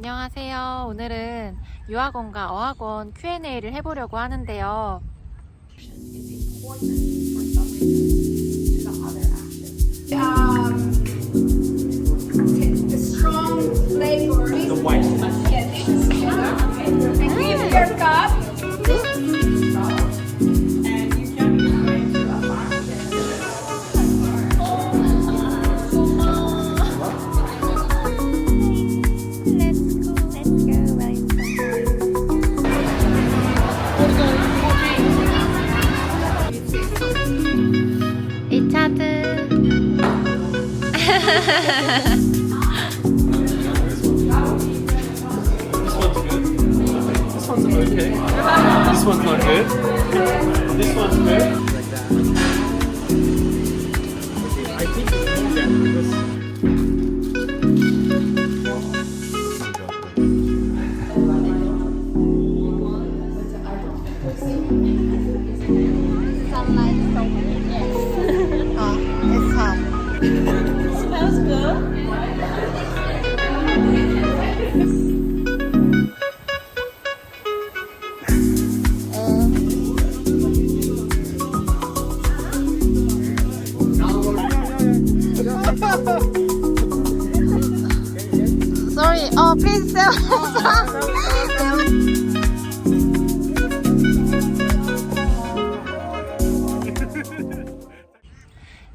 안녕하세요. 오늘은 유학원과 어학원 Q&A를 해보려고 하는데요. The strong flavor. The white. Yeah, this is together. And give your cup. And you can be going to a market. 리차드. This one's okay. This one's not good. This one's good. I think It's hot. Smells good. Sorry. Oh, please sell some.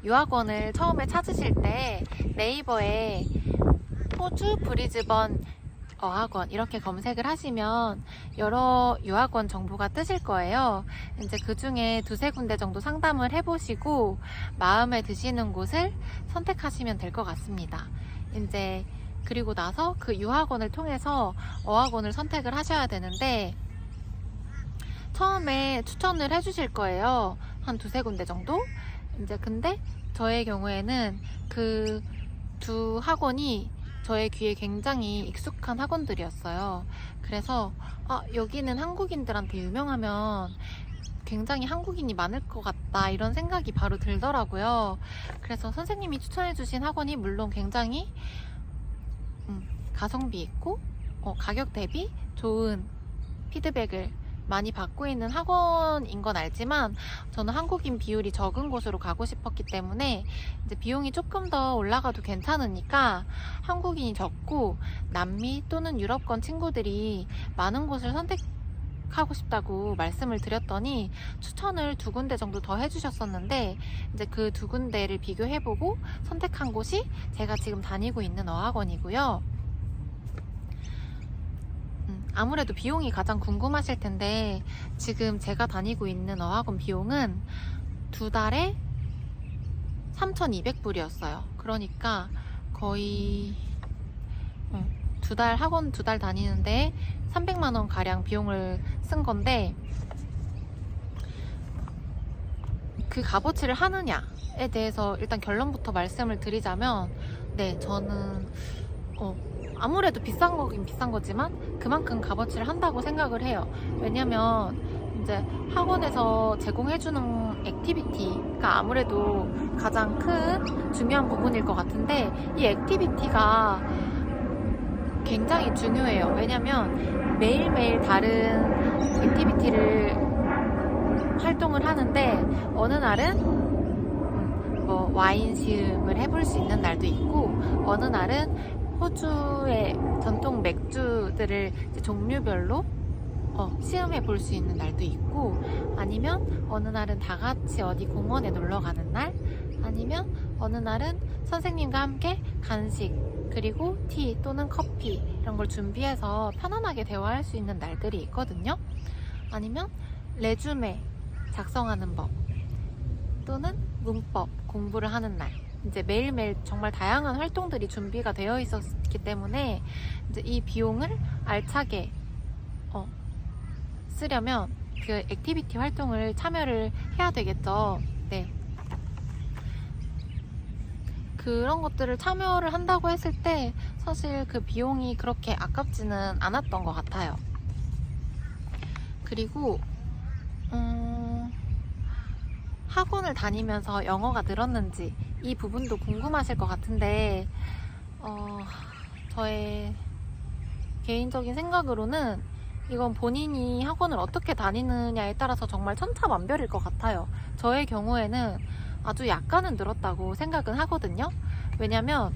유학원을 처음에 찾으실 때 네이버에 호주 브리즈번 어학원 이렇게 검색을 하시면 여러 유학원 정보가 뜨실 거예요. 이제 그 중에 두세 군데 정도 상담을 해보시고 마음에 드시는 곳을 선택하시면 될 것 같습니다. 이제 그리고 나서 그 유학원을 통해서 어학원을 선택을 하셔야 되는데 처음에 추천을 해주실 거예요. 한 두세 군데 정도? 이제 근데 저의 경우에는 그 두 학원이 저의 귀에 굉장히 익숙한 학원들이었어요. 그래서 여기는 한국인들한테 유명하면 굉장히 한국인이 많을 것 같다 이런 생각이 바로 들더라고요. 그래서 선생님이 추천해주신 학원이 물론 굉장히 가성비 있고 가격 대비 좋은 피드백을 많이 받고 있는 학원인 건 알지만 저는 한국인 비율이 적은 곳으로 가고 싶었기 때문에 이제 비용이 조금 더 올라가도 괜찮으니까 한국인이 적고 남미 또는 유럽권 친구들이 많은 곳을 선택하고 싶다고 말씀을 드렸더니 추천을 두 군데 정도 더 해주셨었는데 이제 그 두 군데를 비교해보고 선택한 곳이 제가 지금 다니고 있는 어학원이고요. 아무래도 비용이 가장 궁금하실 텐데 지금 제가 다니고 있는 어학원 비용은 두 달에 3,200불이었어요. 그러니까 거의 학원 두 달 다니는데 300만원 가량 비용을 쓴 건데 그 값어치를 하느냐에 대해서 일단 결론부터 말씀을 드리자면 네, 저는 아무래도 비싼 거긴 비싼 거지만 그만큼 값어치를 한다고 생각을 해요. 왜냐면 이제 학원에서 제공해주는 액티비티가 아무래도 가장 큰 중요한 부분일 것 같은데 이 액티비티가 굉장히 중요해요. 왜냐면 매일매일 다른 액티비티를 활동을 하는데 어느 날은 뭐 와인 시음을 해볼 수 있는 날도 있고 어느 날은 호주의 전통 맥주들을 종류별로 시음해 볼 수 있는 날도 있고 아니면 어느 날은 다 같이 어디 공원에 놀러 가는 날 아니면 어느 날은 선생님과 함께 간식 그리고 티 또는 커피 이런 걸 준비해서 편안하게 대화할 수 있는 날들이 있거든요. 아니면 레주메 작성하는 법 또는 문법 공부를 하는 날 이제 매일매일 정말 다양한 활동들이 준비가 되어 있었기 때문에 이제 이 비용을 알차게 쓰려면 그 액티비티 활동을 참여를 해야 되겠죠. 네. 그런 것들을 참여를 한다고 했을 때 사실 그 비용이 그렇게 아깝지는 않았던 것 같아요. 그리고 학원을 다니면서 영어가 늘었는지 이 부분도 궁금하실 것 같은데 저의 개인적인 생각으로는 이건 본인이 학원을 어떻게 다니느냐에 따라서 정말 천차만별일 것 같아요. 저의 경우에는 아주 약간은 늘었다고 생각은 하거든요. 왜냐면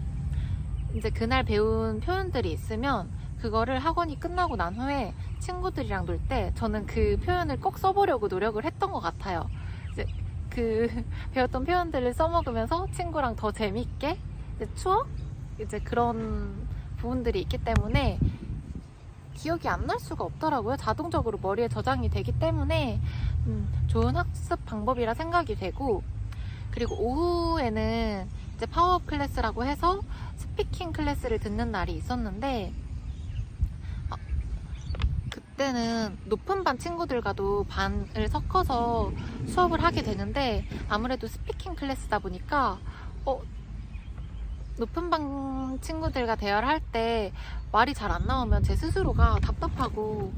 이제 그날 배운 표현들이 있으면 그거를 학원이 끝나고 난 후에 친구들이랑 놀 때 저는 그 표현을 꼭 써보려고 노력을 했던 것 같아요. 이제 그 배웠던 표현들을 써먹으면서 친구랑 더 재밌게 이제 추억? 이제 그런 부분들이 있기 때문에 기억이 안 날 수가 없더라고요. 자동적으로 머리에 저장이 되기 때문에 좋은 학습 방법이라 생각이 되고, 그리고 오후에는 이제 파워업 클래스라고 해서 스피킹 클래스를 듣는 날이 있었는데 그때는 높은 반 친구들과도 반을 섞어서 수업을 하게 되는데 아무래도 스피킹 클래스다 보니까 높은 반 친구들과 대화를 할 때 말이 잘 안 나오면 제 스스로가 답답하고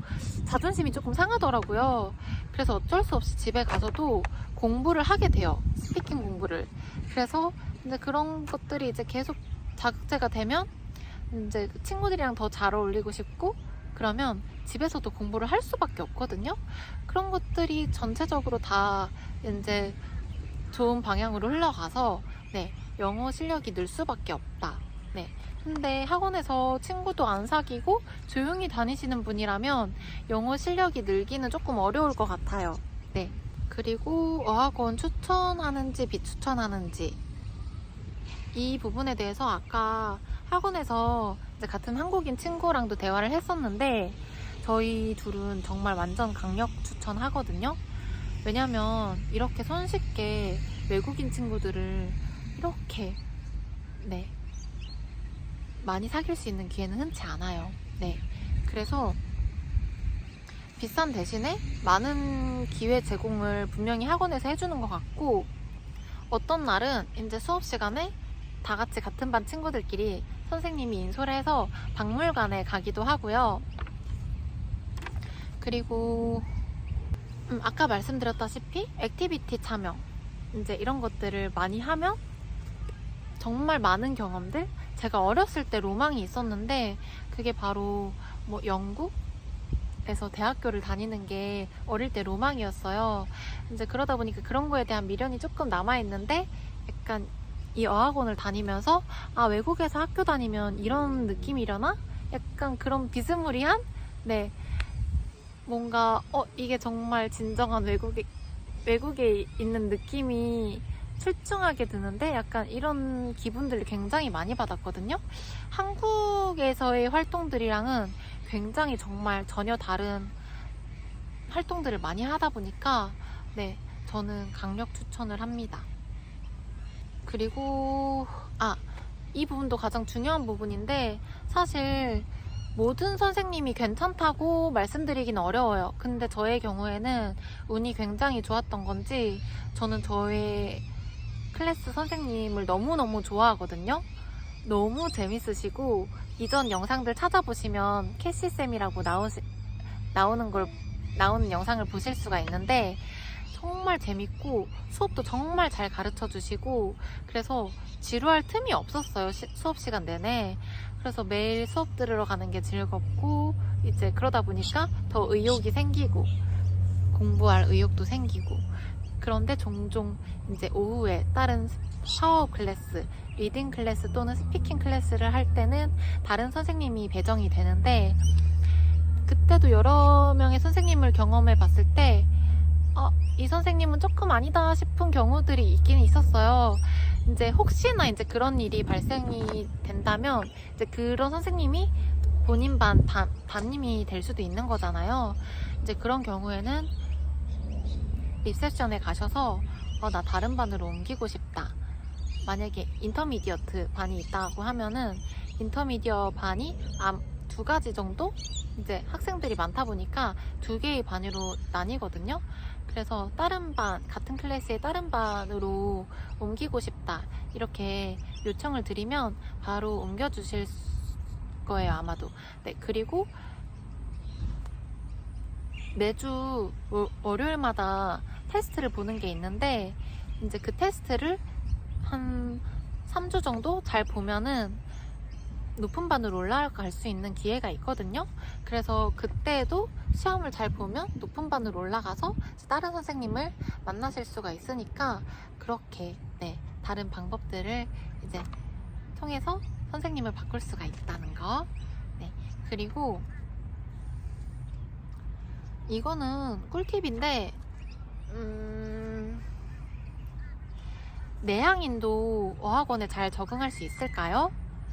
자존심이 조금 상하더라고요. 그래서 어쩔 수 없이 집에 가서도 공부를 하게 돼요. 스피킹 공부를. 그래서 이제 그런 것들이 이제 계속 자극제가 되면 이제 친구들이랑 더 잘 어울리고 싶고 그러면 집에서도 공부를 할 수밖에 없거든요. 그런 것들이 전체적으로 다 이제 좋은 방향으로 흘러가서 네, 영어 실력이 늘 수밖에 없다. 네. 근데 학원에서 친구도 안 사귀고 조용히 다니시는 분이라면 영어 실력이 늘기는 조금 어려울 것 같아요. 네. 그리고 어학원 추천하는지 비추천하는지 이 부분에 대해서 아까 학원에서 이제 같은 한국인 친구랑도 대화를 했었는데 저희 둘은 정말 완전 강력 추천하거든요. 왜냐면 이렇게 손쉽게 외국인 친구들을 이렇게 네 많이 사귈 수 있는 기회는 흔치 않아요. 네, 그래서 비싼 대신에 많은 기회 제공을 분명히 학원에서 해주는 것 같고 어떤 날은 이제 수업 시간에 다 같이 같은 반 친구들끼리 선생님이 인솔을 해서 박물관에 가기도 하고요. 그리고 아까 말씀드렸다시피 액티비티 참여 이제 이런 것들을 많이 하면 정말 많은 경험들, 제가 어렸을 때 로망이 있었는데 그게 바로 뭐 영국에서 대학교를 다니는 게 어릴 때 로망이었어요. 이제 그러다 보니까 그런 거에 대한 미련이 조금 남아있는데 약간 이 어학원을 다니면서 아, 외국에서 학교 다니면 이런 느낌이려나? 약간 그런 비스무리한 네, 뭔가 이게 정말 진정한 외국에 있는 느낌이 출중하게 드는데 약간 이런 기분들을 굉장히 많이 받았거든요. 한국에서의 활동들이랑은 굉장히 정말 전혀 다른 활동들을 많이 하다 보니까 네, 저는 강력 추천을 합니다. 그리고 이 부분도 가장 중요한 부분인데 사실 모든 선생님이 괜찮다고 말씀드리기는 어려워요. 근데 저의 경우에는 운이 굉장히 좋았던 건지 저는 저의 클래스 선생님을 너무너무 좋아하거든요. 너무 재밌으시고 이전 영상들 찾아보시면 캐시쌤이라고 나오는 영상을 보실 수가 있는데 정말 재밌고 수업도 정말 잘 가르쳐 주시고 그래서 지루할 틈이 없었어요. 수업 시간 내내. 그래서 매일 수업 들으러 가는 게 즐겁고 이제 그러다 보니까 더 의욕이 생기고 공부할 의욕도 생기고 그런데 종종 이제 오후에 다른 파워업 클래스, 리딩 클래스 또는 스피킹 클래스를 할 때는 다른 선생님이 배정이 되는데 그때도 여러 명의 선생님을 경험해 봤을 때 이 선생님은 조금 아니다 싶은 경우들이 있긴 있었어요. 이제 혹시나 이제 그런 일이 발생이 된다면 이제 그런 선생님이 본인 담임이 될 수도 있는 거잖아요. 이제 그런 경우에는 리셉션에 가셔서 나 다른 반으로 옮기고 싶다. 만약에 인터미디어트 반이 있다고 하면은 인터미디어 반이 2가지 정도 이제 학생들이 많다 보니까 2개의 반으로 나뉘거든요. 그래서 다른 반, 같은 클래스의 다른 반으로 옮기고 싶다 이렇게 요청을 드리면 바로 옮겨주실 거예요, 아마도. 네, 그리고 매주 월요일마다 테스트를 보는 게 있는데 이제 그 테스트를 한 3주 정도 잘 보면은 높은 반으로 올라갈 수 있는 기회가 있거든요. 그래서 그때도 시험을 잘 보면 높은 반으로 올라가서 다른 선생님을 만나실 수가 있으니까 그렇게 네, 다른 방법들을 이제 통해서 선생님을 바꿀 수가 있다는 거. 네, 그리고 이거는 꿀팁인데 내향인도 어학원에 잘 적응할 수 있을까요?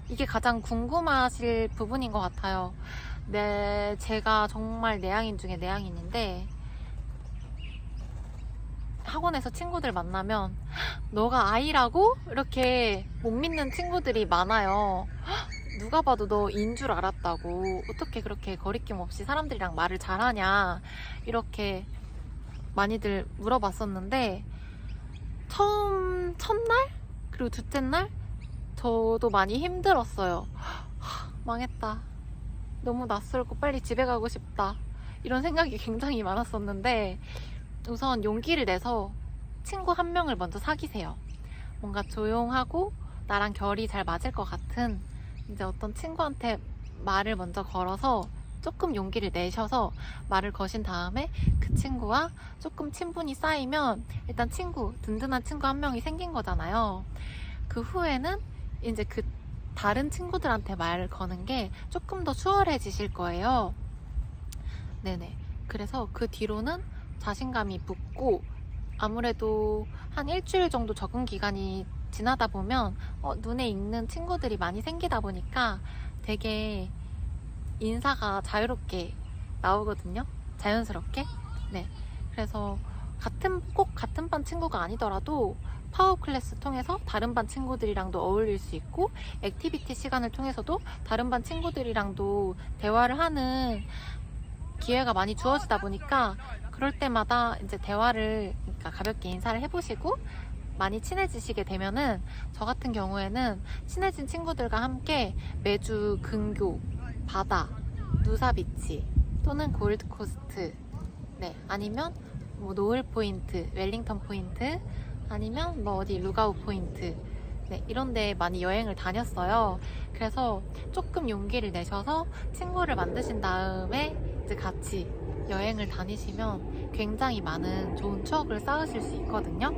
이게 가장 궁금하실 부분인 것 같아요. 네, 제가 정말 내향인 중에 내향인인데 학원에서 친구들 만나면 너가 아이라고? 이렇게 못 믿는 친구들이 많아요. 누가 봐도 너 인 줄 알았다고. 어떻게 그렇게 거리낌 없이 사람들이랑 말을 잘하냐. 이렇게 많이들 물어봤었는데 첫날? 그리고 둘째 날? 저도 많이 힘들었어요. 망했다. 너무 낯설고 빨리 집에 가고 싶다. 이런 생각이 굉장히 많았었는데 우선 용기를 내서 친구 한 명을 먼저 사귀세요. 뭔가 조용하고 나랑 결이 잘 맞을 것 같은 이제 어떤 친구한테 말을 먼저 걸어서 조금 용기를 내셔서 말을 거신 다음에 그 친구와 조금 친분이 쌓이면 일단 든든한 친구 한 명이 생긴 거잖아요. 그 후에는 이제 그 다른 친구들한테 말을 거는 게 조금 더 수월해지실 거예요. 네네. 그래서 그 뒤로는 자신감이 붙고 아무래도 한 일주일 정도 적응 기간이 지나다 보면 눈에 익는 친구들이 많이 생기다 보니까 되게 인사가 자유롭게 나오거든요. 자연스럽게. 네. 그래서 꼭 같은 반 친구가 아니더라도 파워 클래스 통해서 다른 반 친구들이랑도 어울릴 수 있고 액티비티 시간을 통해서도 다른 반 친구들이랑도 대화를 하는 기회가 많이 주어지다 보니까 그럴 때마다 이제 대화를 그러니까 가볍게 인사를 해보시고 많이 친해지시게 되면은 저 같은 경우에는 친해진 친구들과 함께 매주 근교, 바다, 누사비치 또는 골드코스트 네, 아니면 뭐 노을 포인트, 웰링턴 포인트 아니면 뭐 어디 루가우 포인트 네, 이런 데 많이 여행을 다녔어요. 그래서 조금 용기를 내셔서 친구를 만드신 다음에 이제 같이 여행을 다니시면 굉장히 많은 좋은 추억을 쌓으실 수 있거든요.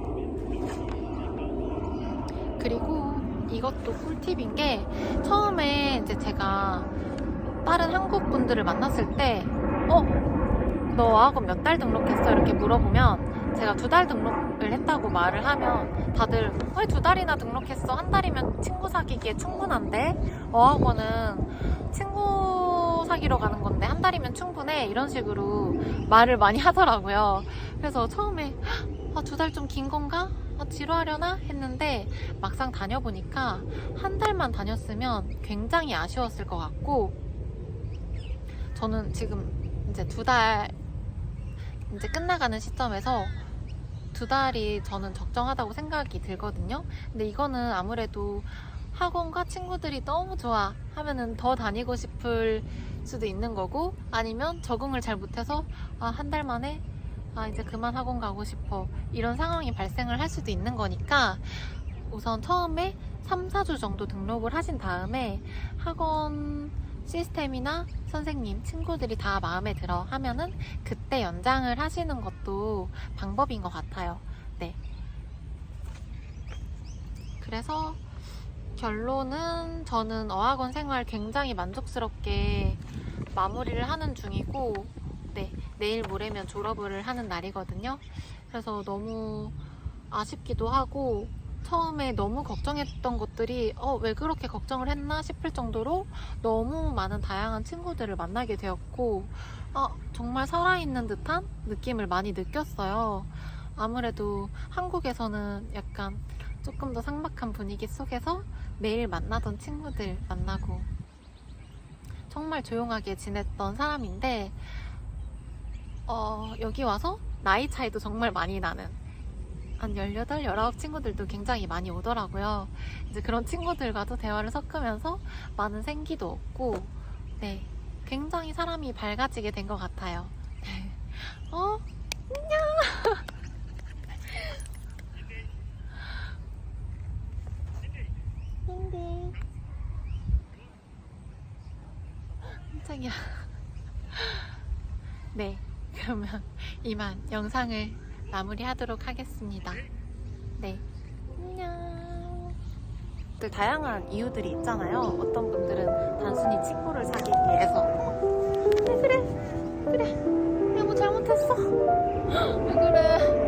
그리고 이것도 꿀팁인 게 처음에 이제 제가 다른 한국 분들을 만났을 때 너 어학원 몇 달 등록했어? 이렇게 물어보면 제가 2달 등록을 했다고 말을 하면 다들 왜 2달이나 등록했어? 1달이면 친구 사귀기에 충분한데 어학원은 친구 사귀러 가는 건데 1달이면 충분해 이런 식으로 말을 많이 하더라고요. 그래서 처음에 2달 좀 긴 건가? 지루하려나? 했는데 막상 다녀보니까 1달만 다녔으면 굉장히 아쉬웠을 것 같고 저는 지금 이제 2달 이제 끝나가는 시점에서 2달이 저는 적정하다고 생각이 들거든요. 근데 이거는 아무래도 학원과 친구들이 너무 좋아 하면은 더 다니고 싶을 수도 있는 거고 아니면 적응을 잘 못해서 1달 만에 이제 그만 학원 가고 싶어 이런 상황이 발생을 할 수도 있는 거니까 우선 처음에 3-4주 정도 등록을 하신 다음에 학원 시스템이나 선생님, 친구들이 다 마음에 들어 하면은 그때 연장을 하시는 것도 방법인 것 같아요. 네. 그래서 결론은 저는 어학원 생활 굉장히 만족스럽게 마무리를 하는 중이고 네, 내일 모레면 졸업을 하는 날이거든요. 그래서 너무 아쉽기도 하고 처음에 너무 걱정했던 것들이 왜 그렇게 걱정을 했나 싶을 정도로 너무 많은 다양한 친구들을 만나게 되었고 정말 살아있는 듯한 느낌을 많이 느꼈어요. 아무래도 한국에서는 약간 조금 더 삭막한 분위기 속에서 매일 만나던 친구들 만나고 정말 조용하게 지냈던 사람인데 여기 와서 나이 차이도 정말 많이 나는 한 18, 19 친구들도 굉장히 많이 오더라고요. 이제 그런 친구들과도 대화를 섞으면서 많은 생기도 얻고 네, 굉장히 사람이 밝아지게 된 것 같아요. 안녕! 띵띵 깜짝이야. 네, 그러면 이만 영상을 마무리하도록 하겠습니다. 네, 안녕. 다양한 이유들이 있잖아요. 어떤 분들은 단순히 친구를 사귀기 위해서. 그래. 내가 뭐 잘못했어. 왜 그래?